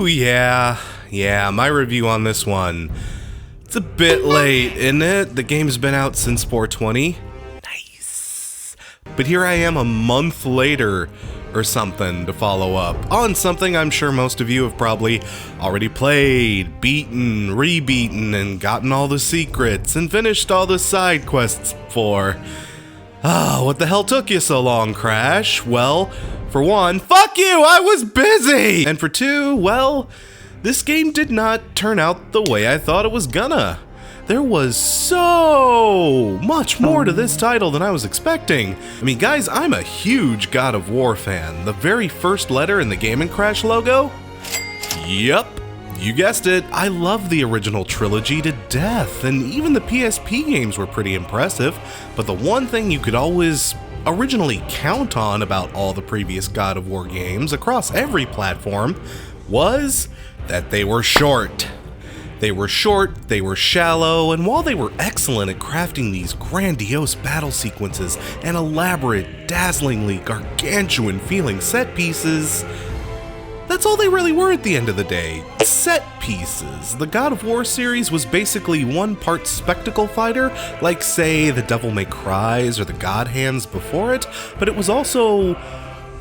Whew, yeah, my review on this one. It's a bit late, isn't it? The game's been out since 420. Nice. But here I am a month later or something to follow up on something I'm sure most of you have probably already played, beaten, rebeaten, and gotten all the secrets and finished all the side quests for. What the hell took you so long, Crash? Well, for one, fuck you, I was busy! And for two, well, this game did not turn out the way I thought it was gonna. There was so much more to this title than I was expecting. I mean, guys, I'm a huge God of War fan. The very first letter in the Game & Crash logo? Yup, you guessed it. I love the original trilogy to death, and even the PSP games were pretty impressive. But the one thing you could always originally count on about all the previous God of War games across every platform was that they were short. They were short, they were shallow, and while they were excellent at crafting these grandiose battle sequences and elaborate, dazzlingly gargantuan feeling set pieces, that's all they really were at the end of the day. Set pieces. The God of War series was basically one part spectacle fighter, like say the Devil May Cry's or the God Hands before it, but it was also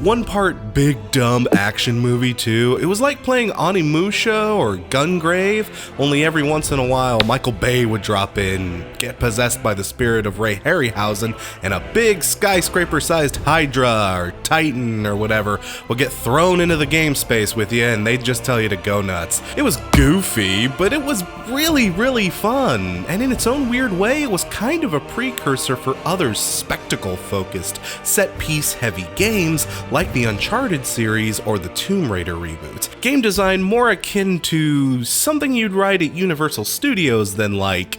one part big dumb action movie too. It was like playing Onimusha or Gungrave, only every once in a while Michael Bay would drop in, get possessed by the spirit of Ray Harryhausen, and a big skyscraper-sized Hydra or Titan or whatever would get thrown into the game space with you and they'd just tell you to go nuts. It was goofy, but it was really, really fun, and in its own weird way, it was kind of a precursor for other spectacle-focused, set-piece-heavy games like the Uncharted series or the Tomb Raider reboot. Game design more akin to something you'd write at Universal Studios than like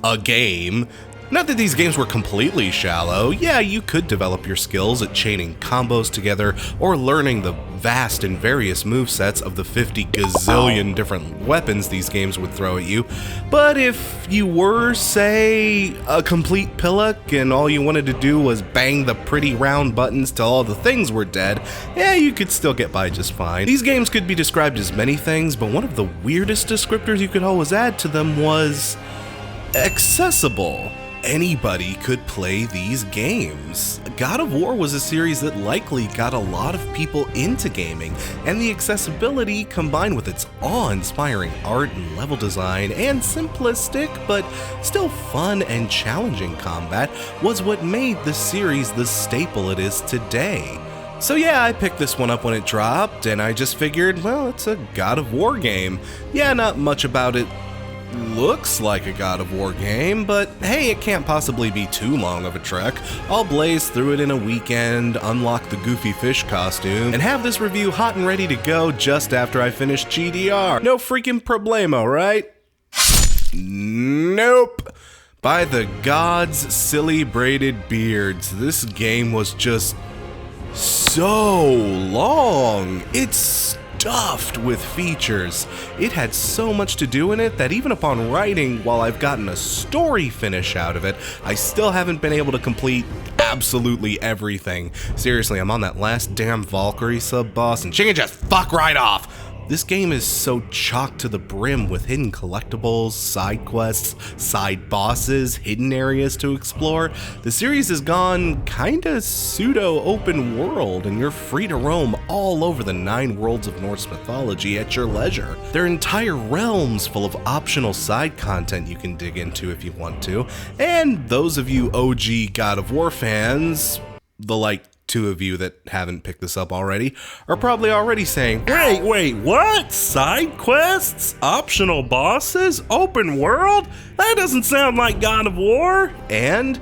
a game. Not that these games were completely shallow. Yeah, you could develop your skills at chaining combos together or learning the vast and various movesets of the 50 gazillion different weapons these games would throw at you. But if you were, say, a complete pillock and all you wanted to do was bang the pretty round buttons till all the things were dead, yeah, you could still get by just fine. These games could be described as many things, but one of the weirdest descriptors you could always add to them was accessible. Anybody could play these games. God of War was a series that likely got a lot of people into gaming, and the accessibility combined with its awe-inspiring art and level design and simplistic but still fun and challenging combat was what made the series the staple it is today. So yeah, I picked this one up when it dropped, and I just figured, well, it's a God of War game. Yeah, not much about it looks like a God of War game, but hey, it can't possibly be too long of a trek. I'll blaze through it in a weekend, unlock the Goofy Fish costume, and have this review hot and ready to go just after I finish GDR. No freaking problemo, right? Nope. By the gods' silly braided beards, this game was just so long. It's stuffed with features. It had so much to do in it that even upon writing, while I've gotten a story finish out of it, I still haven't been able to complete absolutely everything. Seriously, I'm on that last damn Valkyrie sub-boss and she can just fuck right off. This game is so chock to the brim with hidden collectibles, side quests, side bosses, hidden areas to explore. The series has gone kinda pseudo-open world, and you're free to roam all over the 9 worlds of Norse mythology at your leisure. There are entire realms full of optional side content you can dig into if you want to, and those of you OG God of War fans, the like 2 of you that haven't picked this up already, are probably already saying, wait, what? Side quests? Optional bosses? Open world? That doesn't sound like God of War. And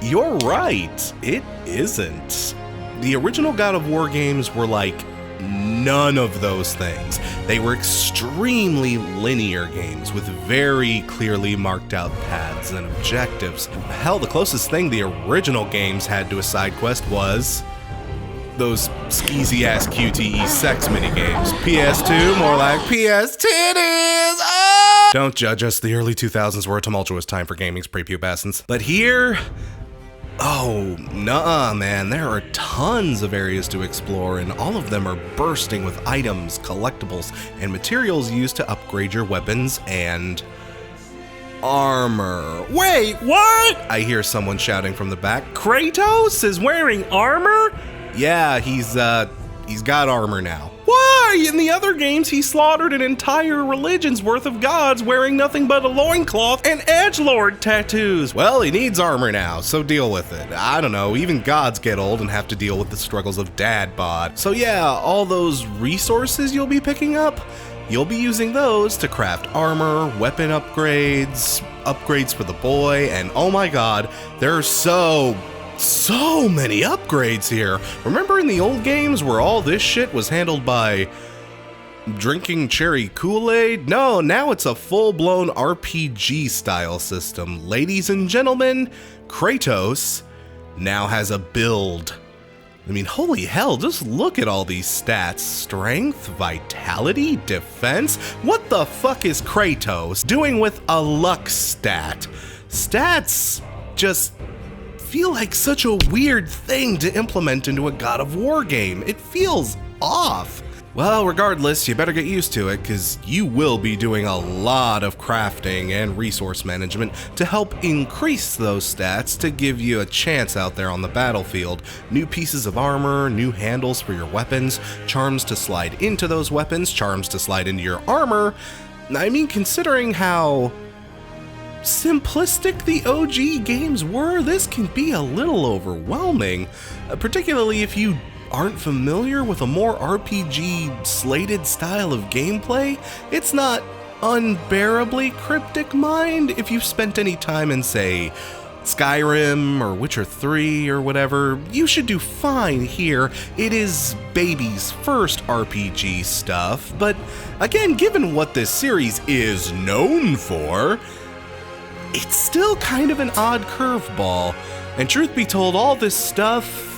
you're right, it isn't. The original God of War games were like none of those things. They were extremely linear games with very clearly marked out paths and objectives. Hell, the closest thing the original games had to a side quest was those skeezy ass QTE sex minigames. PS2, more like PS titties. Oh! Don't judge us, the early 2000s were a tumultuous time for gaming's prepubescence. But here, Oh, nah, man, there are tons of areas to explore, and all of them are bursting with items, collectibles, and materials used to upgrade your weapons and armor. Wait, what? I hear someone shouting from the back. Kratos is wearing armor? Yeah, he's got armor now. Why? In the other games, he slaughtered an entire religion's worth of gods wearing nothing but a loincloth and edgelord tattoos. Well, he needs armor now, so deal with it. I don't know, even gods get old and have to deal with the struggles of dad bod. So yeah, all those resources you'll be picking up, you'll be using those to craft armor, weapon upgrades for the boy, and oh my god, there are so many upgrades here. Remember in the old games where all this shit was handled by drinking cherry Kool-Aid? No, now it's a full-blown RPG style system. Ladies and gentlemen, Kratos now has a build. I mean, holy hell, just look at all these stats. Strength, vitality, defense. What the fuck is Kratos doing with a luck stat? Stats just feel like such a weird thing to implement into a God of War game. It feels off. Well, regardless, you better get used to it, because you will be doing a lot of crafting and resource management to help increase those stats to give you a chance out there on the battlefield. New pieces of armor, new handles for your weapons, charms to slide into those weapons, charms to slide into your armor. I mean, considering how simplistic the OG games were, this can be a little overwhelming, particularly if you aren't familiar with a more RPG slated style of gameplay. It's not unbearably cryptic, mind. If you've spent any time in, say, Skyrim or Witcher 3 or whatever, you should do fine here. It is baby's first RPG stuff, but again, given what this series is known for, it's still kind of an odd curveball, and truth be told, all this stuff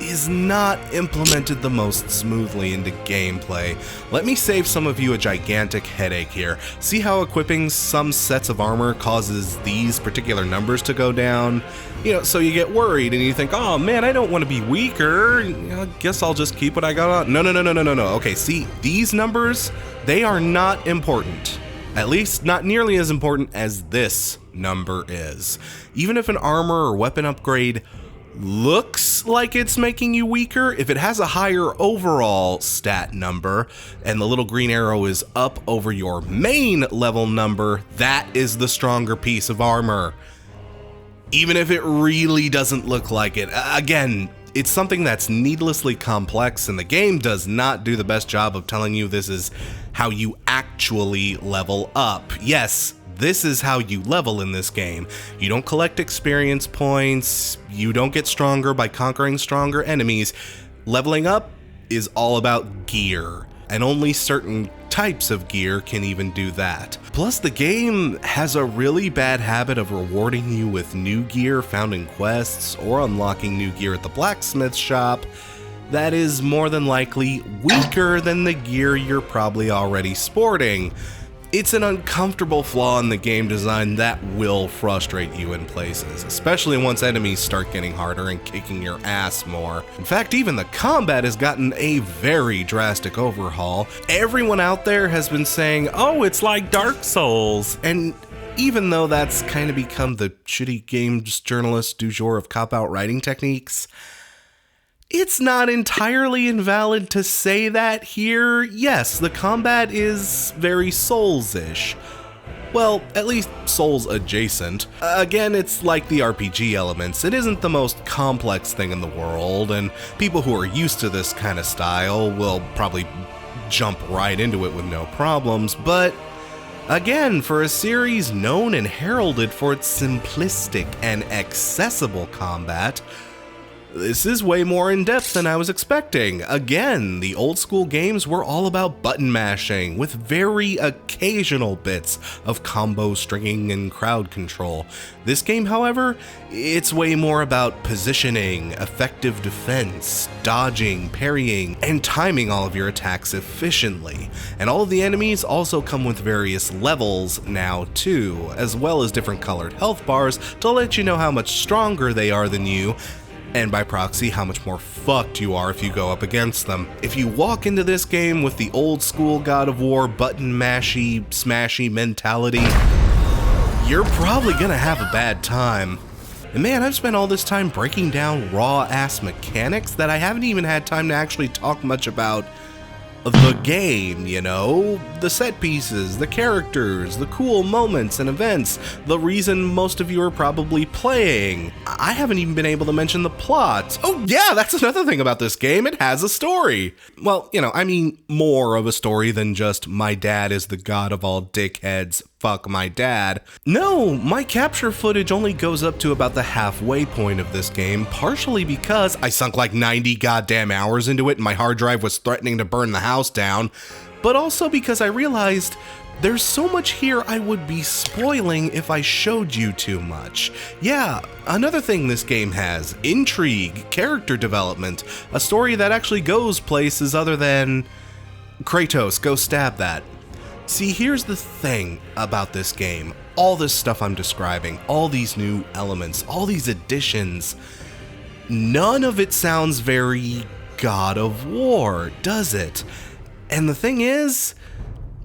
is not implemented the most smoothly into gameplay. Let me save some of you a gigantic headache here. See how equipping some sets of armor causes these particular numbers to go down? You know, so you get worried and you think, oh man, I don't want to be weaker. I guess I'll just keep what I got on. No. Okay, see, these numbers, they are not important. At least not nearly as important as this number is. Even if an armor or weapon upgrade looks like it's making you weaker, if it has a higher overall stat number and the little green arrow is up over your main level number, that is the stronger piece of armor. Even if it really doesn't look like it. Again, it's something that's needlessly complex, and the game does not do the best job of telling you this is how you actually level up. Yes, this is how you level in this game. You don't collect experience points, you don't get stronger by conquering stronger enemies. Leveling up is all about gear, and only certain types of gear can even do that. Plus, the game has a really bad habit of rewarding you with new gear found in quests or unlocking new gear at the blacksmith shop that is more than likely weaker than the gear you're probably already sporting. It's an uncomfortable flaw in the game design that will frustrate you in places, especially once enemies start getting harder and kicking your ass more. In fact, even the combat has gotten a very drastic overhaul. Everyone out there has been saying, oh, it's like Dark Souls. And even though that's kind of become the shitty games journalist du jour of cop-out writing techniques, it's not entirely invalid to say that here. Yes, the combat is very Souls-ish. Well, at least Souls adjacent. Again, it's like the RPG elements. It isn't the most complex thing in the world, and people who are used to this kind of style will probably jump right into it with no problems, but again, for a series known and heralded for its simplistic and accessible combat, This is way more in-depth than I was expecting. Again, the old school games were all about button mashing, with very occasional bits of combo stringing and crowd control. This game, however, it's way more about positioning, effective defense, dodging, parrying, and timing all of your attacks efficiently. And all of the enemies also come with various levels now too, as well as different colored health bars to let you know how much stronger they are than you, and by proxy, how much more fucked you are if you go up against them. If you walk into this game with the old school God of War button mashy, smashy mentality, you're probably gonna have a bad time. And man, I've spent all this time breaking down raw-ass mechanics that I haven't even had time to actually talk much about the game, you know? The set pieces, the characters, the cool moments and events, the reason most of you are probably playing. I haven't even been able to mention the plot. Oh yeah, that's another thing about this game, it has a story. Well, you know, I mean more of a story than just my dad is the god of all dickheads, fuck my dad. No, my capture footage only goes up to about the halfway point of this game, partially because I sunk like 90 goddamn hours into it and my hard drive was threatening to burn the house down, but also because I realized there's so much here I would be spoiling if I showed you too much. Yeah, another thing this game has: intrigue, character development, a story that actually goes places other than Kratos, go stab that. See, here's the thing about this game. All this stuff I'm describing, all these new elements, all these additions, none of it sounds very God of War, does it? And the thing is,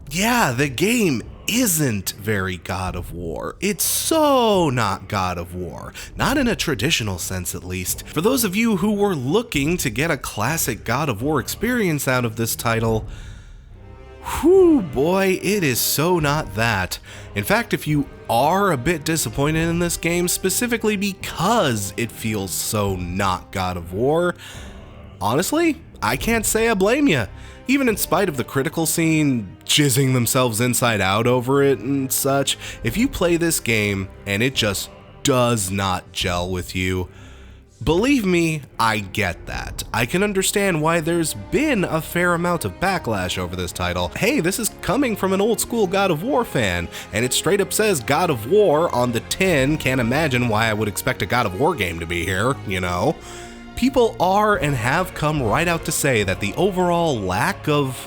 yeah, the game isn't very God of War. It's so not God of War. Not in a traditional sense, at least. For those of you who were looking to get a classic God of War experience out of this title, whew, boy, it is so not that. In fact, if you are a bit disappointed in this game, specifically because it feels so not God of War, honestly, I can't say I blame you. Even in spite of the critical scene jizzing themselves inside out over it and such, if you play this game and it just does not gel with you, believe me, I get that. I can understand why there's been a fair amount of backlash over this title. Hey, this is coming from an old school God of War fan, and it straight up says God of War on the tin. Can't imagine why I would expect a God of War game to be here, you know? People are and have come right out to say that the overall lack of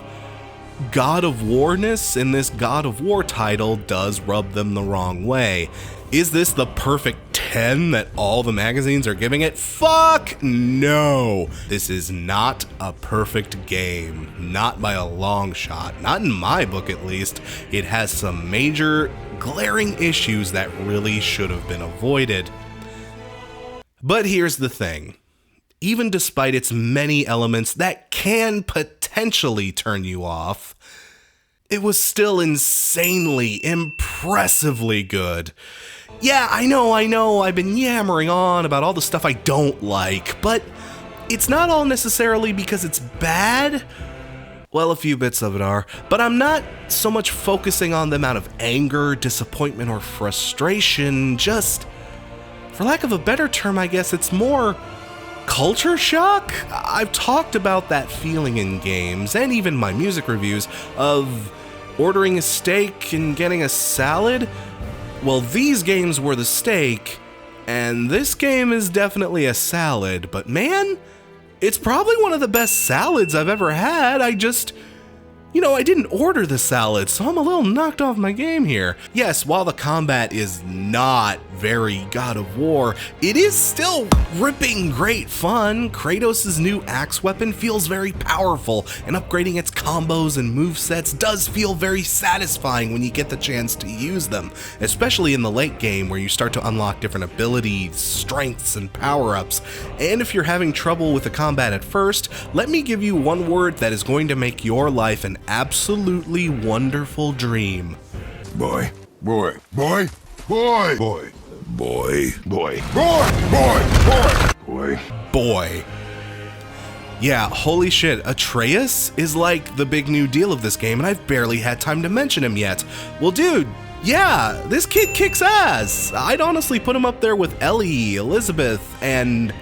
God of War-ness in this God of War title does rub them the wrong way. Is this the perfect 10 that all the magazines are giving it? Fuck no! This is not a perfect game. Not by a long shot. Not in my book, at least. It has some major, glaring issues that really should have been avoided. But here's the thing. Even despite its many elements that can potentially turn you off, it was still insanely, impressively good. Yeah, I know, I've been yammering on about all the stuff I don't like, but it's not all necessarily because it's bad. Well, a few bits of it are, but I'm not so much focusing on the amount of anger, disappointment, or frustration, just, for lack of a better term, I guess it's more culture shock? I've talked about that feeling in games, and even my music reviews, of ordering a steak and getting a salad. Well, these games were the steak, and this game is definitely a salad, but man, it's probably one of the best salads I've ever had. I didn't order the salad, so I'm a little knocked off my game here. Yes, while the combat is not very God of War, it is still ripping great fun. Kratos' new axe weapon feels very powerful, and upgrading its combos and movesets does feel very satisfying when you get the chance to use them, especially in the late game where you start to unlock different abilities, strengths, and power-ups. And if you're having trouble with the combat at first, let me give you one word that is going to make your life an absolutely wonderful dream. Boy, boy, boy, boy, boy, boy, boy, boy, boy, boy, boy. Yeah, holy shit, Atreus is like the big new deal of this game, and I've barely had time to mention him yet. Well, dude, yeah, this kid kicks ass. I'd honestly put him up there with Ellie, Elizabeth, and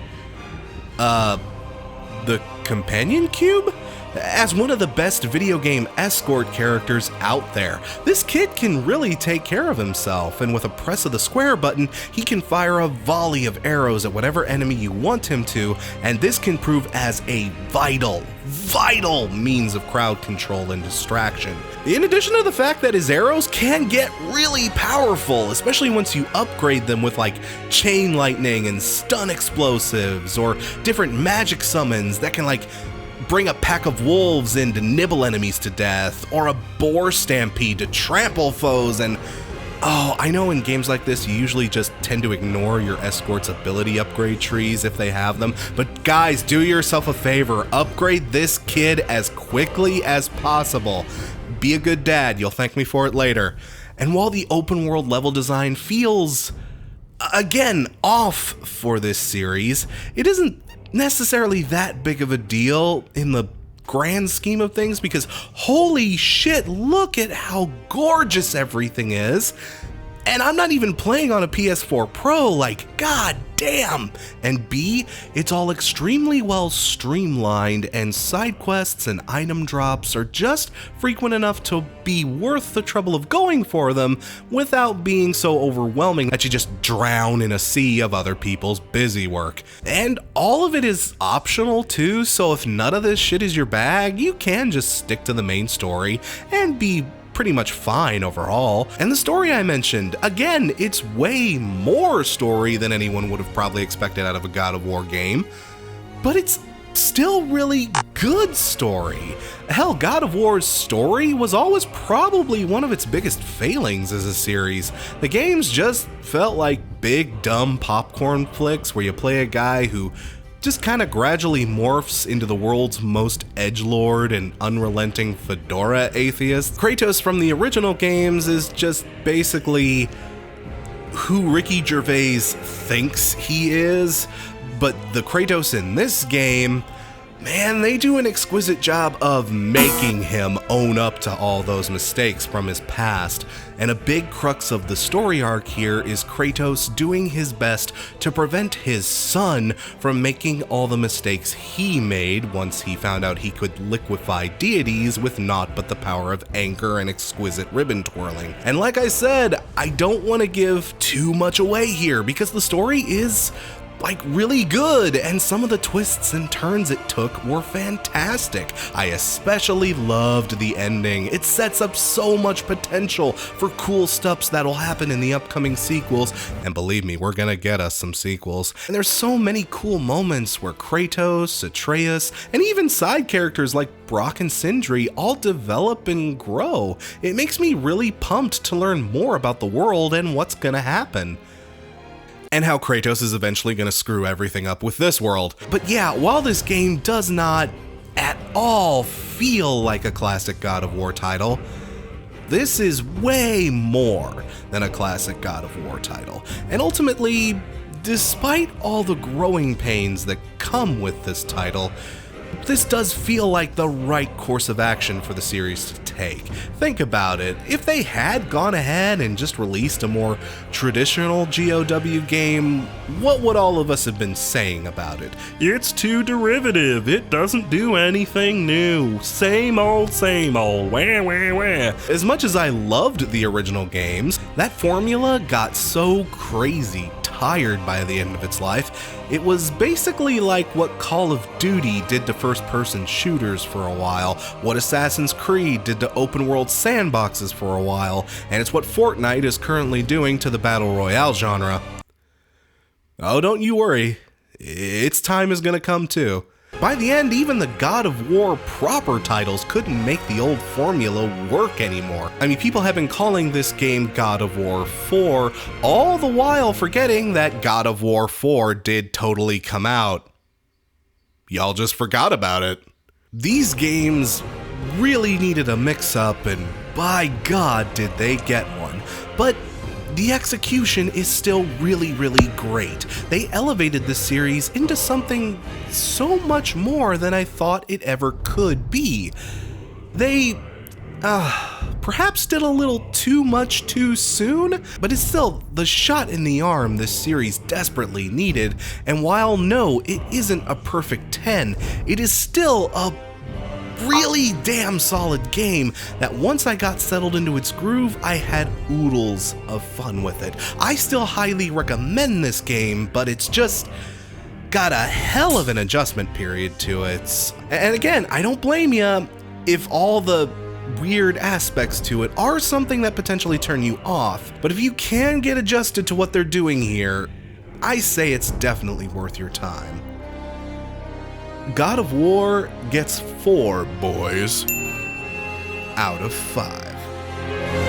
The companion cube? As one of the best video game escort characters out there, this kid can really take care of himself, and with a press of the square button, he can fire a volley of arrows at whatever enemy you want him to, and this can prove as a vital means of crowd control and distraction. In addition to the fact that his arrows can get really powerful, especially once you upgrade them with like chain lightning and stun explosives, or different magic summons that can like bring a pack of wolves in to nibble enemies to death, or a boar stampede to trample foes. And oh, I know in games like this you usually just tend to ignore your escort's ability upgrade trees if they have them, but guys, do yourself a favor, upgrade this kid as quickly as possible. Be a good dad, you'll thank me for it later. And while the open world level design feels, again, off for this series, it isn't necessarily that big of a deal in the grand scheme of things, because holy shit, look at how gorgeous everything is. And I'm not even playing on a PS4 Pro, like, god damn. And B, it's all extremely well streamlined, and side quests and item drops are just frequent enough to be worth the trouble of going for them without being so overwhelming that you just drown in a sea of other people's busy work. And all of it is optional too, so if none of this shit is your bag, you can just stick to the main story and be pretty much fine overall. And the story I mentioned, again, it's way more story than anyone would have probably expected out of a God of War game, but it's still really good story. Hell, God of War's story was always probably one of its biggest failings as a series. The games just felt like big dumb popcorn flicks where you play a guy who just kind of gradually morphs into the world's most edgelord and unrelenting fedora atheist. Kratos from the original games is just basically who Ricky Gervais thinks he is, but the Kratos in this game, man, they do an exquisite job of making him own up to all those mistakes from his past. And a big crux of the story arc here is Kratos doing his best to prevent his son from making all the mistakes he made once he found out he could liquefy deities with naught but the power of anger and exquisite ribbon twirling. And like I said, I don't want to give too much away here because the story is like really good, and some of the twists and turns it took were fantastic. I especially loved the ending. It sets up so much potential for cool stuff that'll happen in the upcoming sequels, and believe me, we're gonna get us some sequels. And there's so many cool moments where Kratos, Atreus, and even side characters like Brock and Sindri all develop and grow. It makes me really pumped to learn more about the world and what's gonna happen, and how Kratos is eventually going to screw everything up with this world. But yeah, while this game does not at all feel like a classic God of War title, this is way more than a classic God of War title. And ultimately, despite all the growing pains that come with this title, this does feel like the right course of action for the series to take. Think about it. If they had gone ahead and just released a more traditional GOW game, what would all of us have been saying about it? It's too derivative. It doesn't do anything new. Same old, wah, wah, wah. As much as I loved the original games, that formula got so crazy tired by the end of its life. It was basically like what Call of Duty did to first-person shooters for a while, what Assassin's Creed did to open-world sandboxes for a while, and it's what Fortnite is currently doing to the Battle Royale genre. Oh, don't you worry. Its time is gonna come too. By the end, even the God of War proper titles couldn't make the old formula work anymore. I mean, people have been calling this game God of War 4, all the while forgetting that God of War 4 did totally come out. Y'all just forgot about it. These games really needed a mix-up, and by God did they get one. But the execution is still really, really great. They elevated the series into something so much more than I thought it ever could be. They perhaps did a little too much too soon, but it's still the shot in the arm this series desperately needed, and while no, it isn't a perfect 10, it is still a really damn solid game that once I got settled into its groove, I had oodles of fun with it. I still highly recommend this game, but it's just got a hell of an adjustment period to it. And again, I don't blame you if all the weird aspects to it are something that potentially turn you off, but if you can get adjusted to what they're doing here, I say it's definitely worth your time. God of War gets 4 boys out of 5.